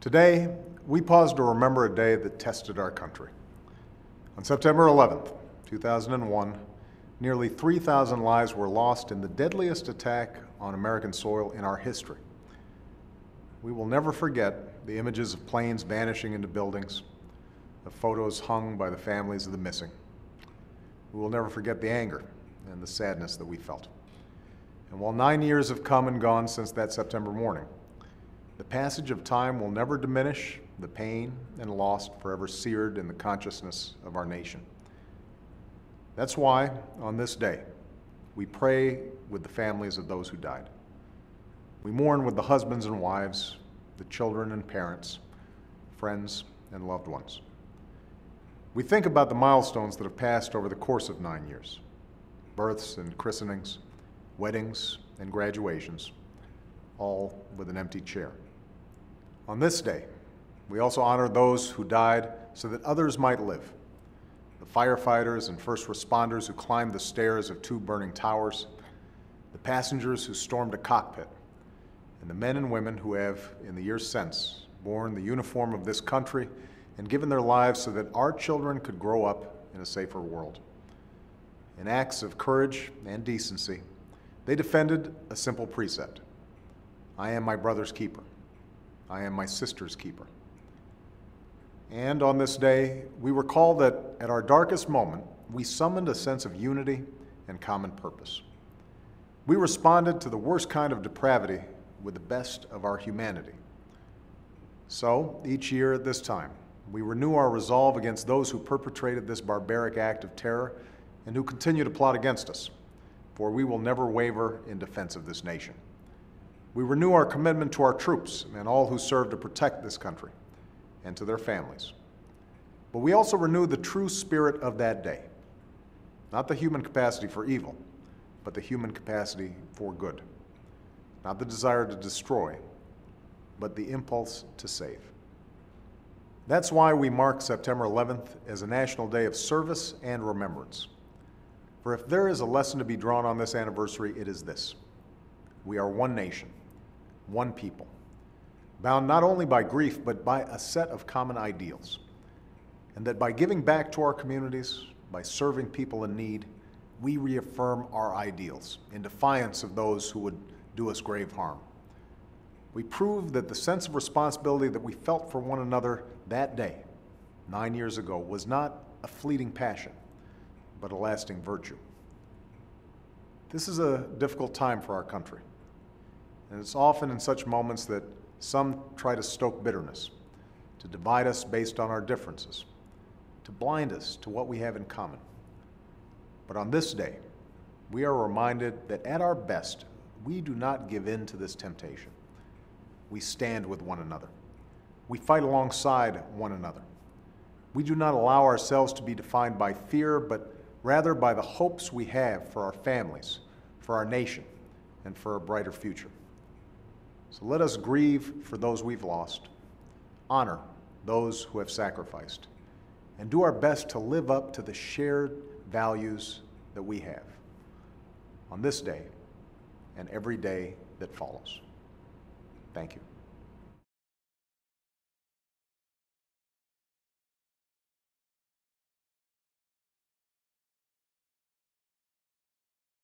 Today, we pause to remember a day that tested our country. On September 11th, 2001, nearly 3,000 lives were lost in the deadliest attack on American soil in our history. We will never forget the images of planes vanishing into buildings, the photos hung by the families of the missing. We will never forget the anger and the sadness that we felt. And while 9 years have come and gone since that September morning, the passage of time will never diminish the pain and loss forever seared in the consciousness of our nation. That's why, on this day, we pray with the families of those who died. We mourn with the husbands and wives, the children and parents, friends and loved ones. We think about the milestones that have passed over the course of 9 years: births and christenings, weddings and graduations, all with an empty chair. On this day, we also honor those who died so that others might live. The firefighters and first responders who climbed the stairs of 2 burning towers, the passengers who stormed a cockpit, and the men and women who have, in the years since, worn the uniform of this country and given their lives so that our children could grow up in a safer world. In acts of courage and decency, they defended a simple precept: I am my brother's keeper. I am my sister's keeper. And on this day, we recall that at our darkest moment, we summoned a sense of unity and common purpose. We responded to the worst kind of depravity with the best of our humanity. So, each year at this time, we renew our resolve against those who perpetrated this barbaric act of terror and who continue to plot against us, for we will never waver in defense of this nation. We renew our commitment to our troops and all who serve to protect this country, and to their families. But we also renew the true spirit of that day, not the human capacity for evil, but the human capacity for good, not the desire to destroy, but the impulse to save. That's why we mark September 11th as a national day of service and remembrance. For if there is a lesson to be drawn on this anniversary, it is this: we are one nation, one people, bound not only by grief, but by a set of common ideals. And that by giving back to our communities, by serving people in need, we reaffirm our ideals in defiance of those who would do us grave harm. We prove that the sense of responsibility that we felt for one another that day, 9 years ago, was not a fleeting passion, but a lasting virtue. This is a difficult time for our country, and it's often in such moments that some try to stoke bitterness, to divide us based on our differences, to blind us to what we have in common. But on this day, we are reminded that at our best, we do not give in to this temptation. We stand with one another. We fight alongside one another. We do not allow ourselves to be defined by fear, but rather by the hopes we have for our families, for our nation, and for a brighter future. So let us grieve for those we've lost, honor those who have sacrificed, and do our best to live up to the shared values that we have on this day and every day that follows. Thank you.